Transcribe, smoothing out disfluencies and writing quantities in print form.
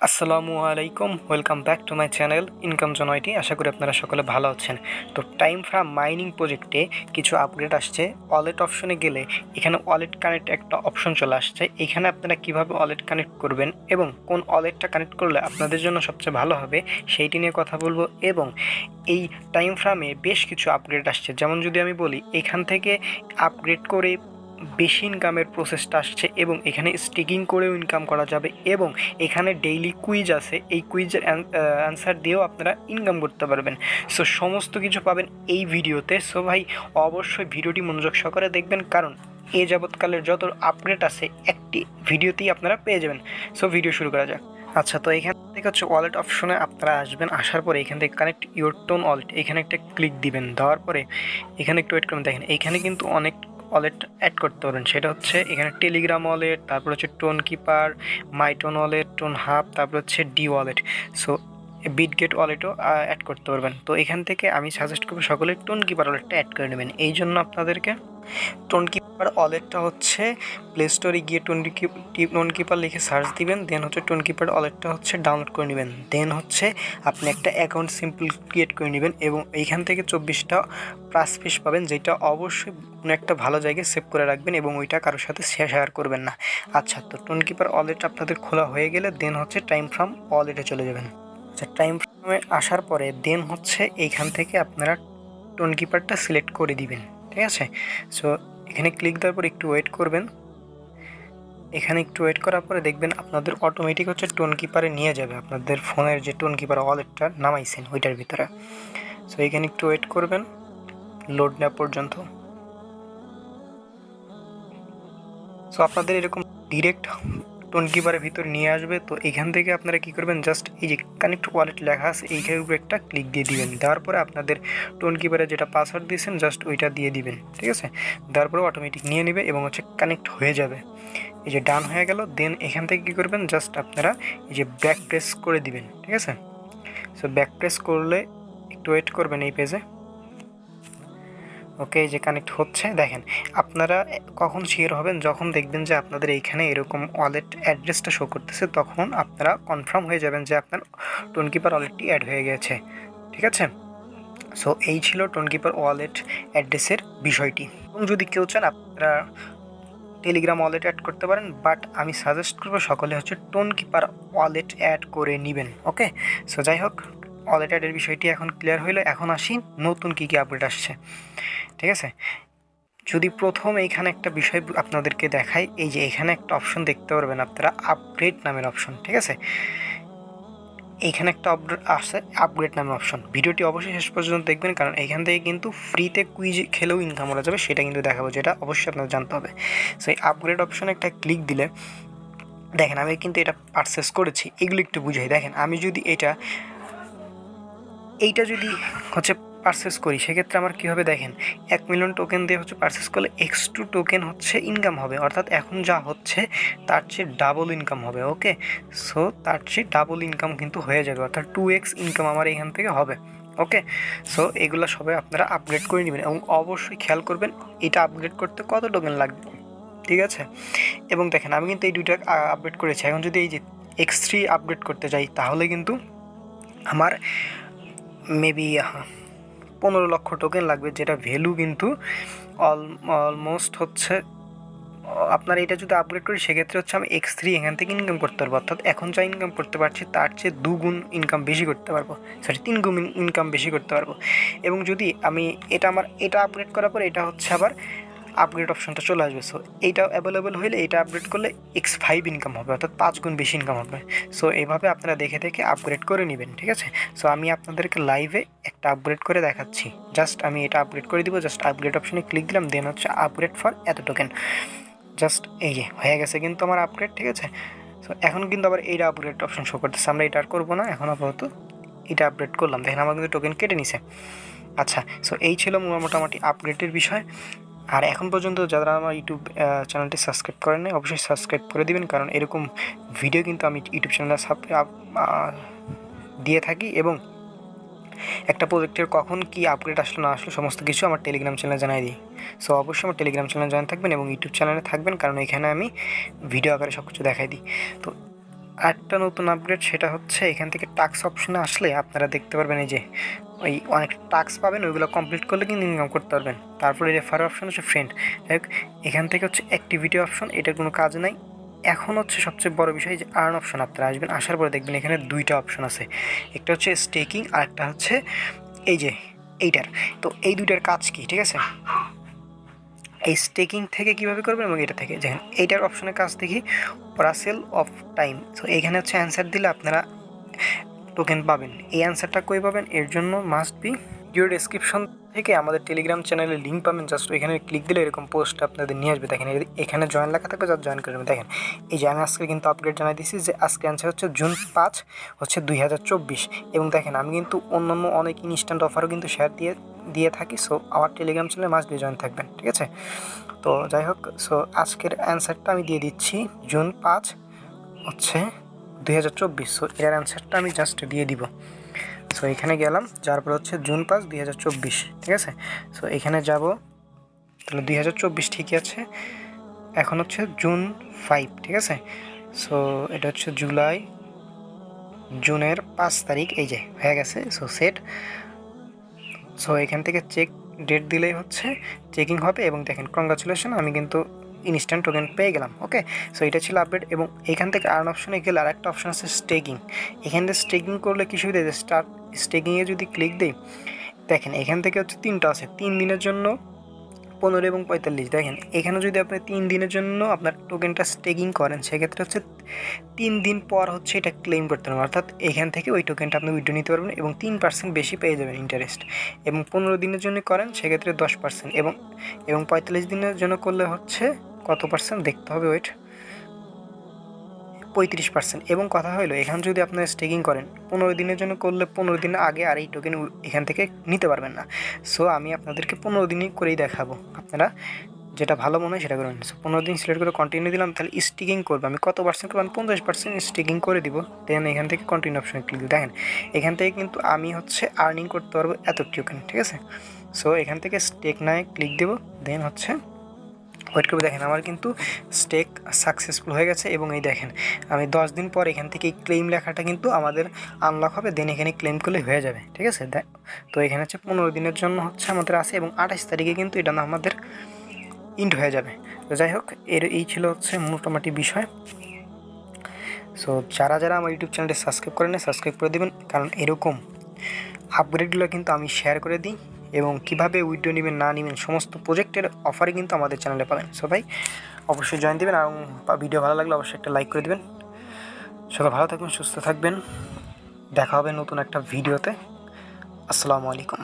আসসালামু আলাইকুম, welcome back to my channel income zone IT. আশা করি আপনারা সকলে ভালো আছেন। তো টাইম ফ্রাম মাইনিং প্রজেক্টে কিছু আপগ্রেড আসছে। ওয়ালেট অপশনে গেলে এখানে ওয়ালেট কানেক্ট একটা অপশন চলে আসছে। এখানে আপনারা কিভাবে ওয়ালেট কানেক্ট করবেন এবং কোন ওয়ালেটটা কানেক্ট করলে আপনাদের জন্য সবচেয়ে ভালো হবে সেইটি নিয়ে কথা বলবো। এবং এই টাইম ফ্রামে বেশ কিছু আপগ্রেড আসছে। যেমন যদি আমি বলি, এখান থেকে আপগ্রেড করে বেশি ইনকামের প্রসেসটা আসছে এবং এখানে স্টিকিং করেও ইনকাম করা যাবে এবং এখানে ডেইলি কুইজ আছে। এই কুইজের অ্যান্সার দিয়েও আপনারা ইনকাম করতে পারবেন। সো সমস্ত কিছু পাবেন এই ভিডিওতে। সো ভাই, অবশ্যই ভিডিওটি মনোযোগ সহকারে দেখবেন, কারণ এ যাবৎকালের যত আপডেট আছে একটি ভিডিওতেই আপনারা পেয়ে যাবেন। সো ভিডিও শুরু করা যাক। আচ্ছা, তো এখান থেকে হচ্ছে ওয়ালেট অপশনে আপনারা আসবেন। আসার পরে এখান থেকে কানেক্ট ইউর টোন ওয়ালেট, এখানে একটা ক্লিক দিবেন। দেওয়ার পরে এখানে একটু ওয়েট করবেন। দেখেন এখানে কিন্তু অনেক ওয়ালেট অ্যাড করতে পারবেন। সেটা হচ্ছে এখানে টেলিগ্রাম ওয়ালেট, তারপর হচ্ছে Tonkeeper, my Ton wallet, Tonhub, তারপর হচ্ছে ডি ওয়ালেট। সো বিটগেট ওয়ালেটও অ্যাড করতে পারবেন। তো এখান থেকে আমি সাজেস্ট করবো সকলে টোন কিপার ওয়ালেটটা অ্যাড করে নেবেন। এই জন্য আপনাদেরকে টোন কিপার ওয়ালেটটা হচ্ছে প্লে স্টোরে গিয়ে টোন কিপার লিখে সার্চ দিবেন। দেন হচ্ছে টোন কিপার ওয়ালেটটা হচ্ছে ডাউনলোড করে নেবেন। দেন হচ্ছে আপনি একটা অ্যাকাউন্ট সিম্পল ক্রিয়েট করে নেবেন এবং এইখান থেকে 24টা প্লাস ফিস পাবেন, যেটা অবশ্যই কোনো একটা ভালো জায়গায় সেভ করে রাখবেন এবং ওইটা কারোর সাথে শেয়ার করবেন না। আচ্ছা, তো টোন কিপার ওয়ালেট আপনাদের খোলা হয়ে গেলে দেন হচ্ছে টাইম ফ্রাম ওয়ালেটে চলে যাবেন। আচ্ছা, টাইম ফ্রামে আসার পরে দেন হচ্ছে এইখান থেকে আপনারা টোন কিপারটা সিলেক্ট করে দিবেন। ঠিক আছে? সো এখানে ক্লিক দেওয়ার পর একটু ওয়েট করবেন। এখানে একটু ওয়েট করার পরে দেখবেন আপনাদের অটোমেটিক হচ্ছে টোন কিপারে নিয়ে যাবে, আপনাদের ফোনের যে টোন কিপার ওয়ালেটটা নামাইছেন ওইটার ভিতরে। সো এখানে একটু ওয়েট করবেন লোড নেওয়া পর্যন্ত। সো আপনাদের এরকম ডিরেক্ট টোন কিপারের ভিতরে নিয়ে আসবে। তো এখান থেকে আপনারা কী করবেন, জাস্ট এই যে কানেক্ট ওয়ালেট লেখা আছে এইখানের উপরে একটা ক্লিক দিয়ে দিবেন। দেওয়ার পরে আপনাদের টোন কিপারে যেটা পাসওয়ার্ড দিয়েছেন জাস্ট ওইটা দিয়ে দিবেন। ঠিক আছে? দেওয়ার পরে অটোমেটিক নিয়ে নেবে এবং হচ্ছে কানেক্ট হয়ে যাবে। এই যে ডান হয়ে গেল। দেন এখান থেকে কী করবেন, জাস্ট আপনারা এই যে ব্যাক প্রেস করে দিবেন। ঠিক আছে? সো ব্যাক প্রেস করলে একটু ওয়েট করবেন এই পেজে। ওকে, যে কানেক্ট হচ্ছে। দেখেন আপনারা কখন শিওর হবেন, যখন দেখবেন যে আপনাদের এইখানে এরকম ওয়ালেট অ্যাড্রেসটা শো করতেছে, তখন আপনারা কনফার্ম হয়ে যাবেন যে আপনার টোন কিপার ওয়ালেটটি অ্যাড হয়ে গেছে। ঠিক আছে? সো এই ছিল টোন কিপার ওয়ালেট অ্যাড্রেসের বিষয়টি। এবং যদি কেউ চান আপনারা টেলিগ্রাম ওয়ালেট অ্যাড করতে পারেন, বাট আমি সাজেস্ট করবো সকলে হচ্ছে টোন কিপার ওয়ালেট অ্যাড করে নেবেন। ওকে, সো যাই হোক, ওয়ালেট অ্যাডের বিষয়টি এখন ক্লিয়ার হইলো। এখন আসি নতুন কী কী আপডেট আসছে। ঠিক আছে? যদি প্রথম এইখানে একটা বিষয় আপনাদেরকে দেখাই, এই যে এখানে একটা অপশন দেখতে পারবেন আপনারা, আপগ্রেড নামের অপশন। ঠিক আছে? এইখানে একটা আপডেট আসছে, আপগ্রেড নামের অপশন। ভিডিওটি অবশ্যই শেষ পর্যন্ত দেখবেন, কারণ এখান থেকে কিন্তু ফ্রিতে কুইজ খেলেও ইনকাম করা যাবে, সেটা কিন্তু দেখাবো, যেটা অবশ্যই আপনার জানতে হবে। সো এই আপগ্রেড অপশনে একটা ক্লিক দিলে দেখেন আমি কিন্তু এটা পারচেস করেছি। এগুলো একটু বুঝাই। দেখেন আমি যদি এইটা যদি হচ্ছে পারচেস করি, সেক্ষেত্রে আমার কী হবে দেখেন, 1 মিলিয়ন টোকেন দিয়ে হচ্ছে পারচেস করলে X2 টোকেন হচ্ছে ইনকাম হবে, অর্থাৎ এখন যা হচ্ছে তার চেয়ে ডাবল ইনকাম হবে। ওকে, সো তার চেয়ে ডাবল ইনকাম কিন্তু হয়ে যাবে, অর্থাৎ 2x ইনকাম আমার এখান থেকে হবে। ওকে, সো এগুলো সবাই আপনারা আপগ্রেড করে নেবেন এবং অবশ্যই খেয়াল করবেন এটা আপগ্রেড করতে কত টোকেন লাগবে। ঠিক আছে? এবং দেখেন আমি কিন্তু এই দুইটা আপগ্রেড করেছি। এখন যদি এই যে X3 আপগ্রেড করতে যাই, তাহলে কিন্তু আমার মেবি 15 লক্ষ টোকেন লাগবে, যেটা ভ্যালু কিন্তু অলমোস্ট হচ্ছে আপনার এটা যদি আপগ্রেড করি, সেক্ষেত্রে হচ্ছে আমি X3 এখান থেকে ইনকাম করতে পারবো, অর্থাৎ এখন যা ইনকাম করতে পারছি তার চেয়ে 2 গুণ ইনকাম বেশি করতে পারবো, 3 গুণ ইনকাম বেশি করতে পারবো। এবং যদি আমি এটা আপগ্রেড করার পর এটা হচ্ছে আবার আপগ্রেড অপশনটা চলে আসবে। সো এইটা অ্যাভেলেবেল হলে এটা আপগ্রেড করলে X5 ইনকাম হবে, অর্থাৎ 5 গুণ বেশি ইনকাম হবে। সো এইভাবে আপনারা দেখে দেখে আপগ্রেড করে নেবেন। ঠিক আছে? সো আমি আপনাদেরকে লাইভে একটা আপগ্রেড করে দেখাচ্ছি। জাস্ট আমি এটা আপগ্রেড করে দিব। জাস্ট আপগ্রেড অপশনে ক্লিক দিলাম, দেন হচ্ছে আপগ্রেড ফর এত টোকেন। জাস্ট এই যে হয়ে গেছে কিন্তু আমার আপগ্রেড। ঠিক আছে? সো এখন কিন্তু আবার এইটা আপগ্রেড অপশন শো করতেছে। আমরা এটা আর করবো না, এখন আপাতত এটা আপগ্রেড করলাম। দেখেন আমার কিন্তু টোকেন কেটে নিছে। আচ্ছা, সো এই ছিল মোটামুটি আপগ্রেডের বিষয়। আর এখন পর্যন্ত যারা আমার ইউটিউব চ্যানেলটি সাবস্ক্রাইব করেন নাই, অবশ্যই সাবস্ক্রাইব করে দিবেন, কারণ এরকম ভিডিও কিন্তু আমি ইউটিউব চ্যানেলে দিয়ে থাকি এবং একটা প্রজেক্টের কখন কি আপগ্রেড আসলো না আসলো সমস্ত কিছু আমার টেলিগ্রাম চ্যানেলে জানাই দিই। সো অবশ্যই আমার টেলিগ্রাম চ্যানেলে জয়েন থাকবেন এবং ইউটিউব চ্যানেলে থাকবেন, কারণ এখানে আমি ভিডিও আকারে সব কিছু দেখাই দিই। তো আরেকটা নতুন আপগ্রেড, সেটা হচ্ছে এখান থেকে টাস্ক অপশনে আসলে আপনারা দেখতে পারবেন এই যে ওই অনেক টাস্ক পাবেন, ওইগুলো কমপ্লিট করলে কিন্তু ইনকাম করতে পারবেন। তারপরে রেফার অপশন হচ্ছে ফ্রেন্ড, এখান থেকে হচ্ছে অ্যাক্টিভিটি অপশন, এটার কোনো কাজ নাই। এখন হচ্ছে সবচেয়ে বড় বিষয় যে আর্ন অপশন। আপনারা আসবেন, আসার পরে দেখবেন এখানে দুইটা অপশন আছে, একটা হচ্ছে স্টেকিং আর একটা হচ্ছে এই যে এইটার। তো এই দুইটার কাজ কি, ঠিক আছে? এই স্টেকিং থেকে কীভাবে করবেন এবং এটা থেকে দেখেন এইটার অপশনের কাজ দেখি, পার্সেল অফ টাইম। তো এইখানে হচ্ছে অ্যান্সার দিলে আপনারা টোকেন পাবেন। এই অ্যান্সারটা কই পাবেন, এর জন্য মাস্ট বি ভিডিও ডেসক্রিপশন থেকে আমাদের টেলিগ্রাম চ্যানেলের লিঙ্ক পাবেন। জাস্ট এখানে ক্লিক দিলে এরকম পোস্ট আপনাদের নিয়ে আসবে। দেখেন এখানে জয়েন লেখা থাকবে, যা জয়েন করবেন। দেখেন এই যে আমি আজকে কিন্তু আপডেট জানাই দিচ্ছি যে আজকে অ্যান্সার হচ্ছে জুন 5 হচ্ছে 2024। এবং দেখেন আমি কিন্তু অন্যান্য অনেক ইনস্ট্যান্ট অফারও কিন্তু শেয়ার দিয়ে থাকি। সো আমার টেলিগ্রাম চ্যানেলে মাস্ট বি জয়েন থাকবেন, ঠিক আছে? তো যাই হোক, সো আজকের অ্যান্সারটা আমি দিয়ে দিচ্ছি জুন 5 হচ্ছে 2024। সো এর অ্যান্সারটা আমি জাস্ট দিয়ে দিব। সো এখানে গেলাম, যার পর হচ্ছে জুন 5 2024, ঠিক আছে? সো এখানে যাব, তাহলে 2024 ঠিকই আছে। এখন হচ্ছে জুন 5, ঠিক আছে? সো এটা হচ্ছে জুনের 5 তারিখ, এই যে হয়ে গেছে। So set. সো এখান থেকে চেক ডেট দিলেই হচ্ছে চেকিং হবে। এবং দেখেন কংগ্রাচুলেশন, আমি কিন্তু ইনস্ট্যান্ট টোকেন পেয়ে গেলাম। ওকে, সো এটা ছিল আপডেট। এবং এখান থেকে আর্ন অপশনে গেলে আর একটা অপশন আছে স্টেকিং। এখান থেকে স্টেকিং করলে কি সুবিধা, স্টার্ট স্টেকিংয়ে যদি ক্লিক দিই, দেখেন এখান থেকে হচ্ছে 3টা আছে, 3 দিনের জন্য 15 এবং 45। দেখেন এখানে যদি আপনি 3 দিনের জন্য আপনার টোকেনটা স্টেকিং করেন, সেক্ষেত্রে হচ্ছে 3 দিন পর হচ্ছে এটা ক্লেম করতে পারবেন। অর্থাৎ এখান থেকে ওই টোকেনটা আপনি উইথড্র নিতে পারবেন এবং 3% বেশি পেয়ে যাবেন ইন্টারেস্ট। এবং 15 দিনের জন্য করেন সেক্ষেত্রে 10%, এবং 45 দিনের জন্য করলে হচ্ছে কত পার্সেন্ট দেখতে হবে, ওয়েট, 35%। এবং কথা হলো এখানে যদি আপনারা স্টেকিং করেন 15 দিনের জন্য করলে 15 দিন আগে আর এই টোকেন এখান থেকে নিতে পারবেন না। সো আমি আপনাদেরকে 15 দিনই করেই দেখাবো, আপনারা যেটা ভালো মনে হয় সেটা করবেন। সো 15 দিন সিলেক্ট করে কন্টিনিউ দিলাম। তাহলে স্টেকিং করবো আমি কত পার্সেন্ট করবো, আমি 50% স্টেকিং করে দিব। দেন এখান থেকে কন্টিনিউ অপশনে ক্লিক দিই। দেখেন এখান থেকে কিন্তু আমি হচ্ছে আর্নিং করতে পারবো এত টোকেন, ঠিক আছে? সো এখান থেকে স্টেক নাই ক্লিক দেবো, দেন হচ্ছে ওয়েট করবে। দেখেন আমার কিন্তু স্টেক সাকসেসফুল হয়ে গেছে। এবং এই দেখেন আমি 10 দিন পর এখান থেকে ক্লেম লেখাটা কিন্তু আমাদের আনলক হবে, দেন এখানে ক্লেম করলে হয়ে যাবে, ঠিক আছে? তো এখানে হচ্ছে 15 দিনের জন্য হচ্ছে আমাদের আছে, এবং 28 তারিখে কিন্তু এটা না আমাদের ইন্ড হয়ে যাবে। তো যাই হোক, এই ছিল হচ্ছে মোটামুটি বিষয়। সো যারা আমার ইউটিউব চ্যানেলটি সাবস্ক্রাইব করেন সাবস্ক্রাইব করে দেবেন, কারণ এরকম আপগ্রেডগুলো কিন্তু আমি শেয়ার করে দিই। এবং কীভাবে উইথড্র নেবেন না নেবেন সমস্ত প্রজেক্টের অফারই কিন্তু আমাদের চ্যানেলে পাবেন। সো ভাই অবশ্যই জয়েন দেবেন, এবং ভিডিও ভালো লাগলে অবশ্যই একটা লাইক করে দেবেন। সবাই ভালো থাকবেন, সুস্থ থাকবেন, দেখা হবে নতুন একটা ভিডিওতে। আসসালামু আলাইকুম।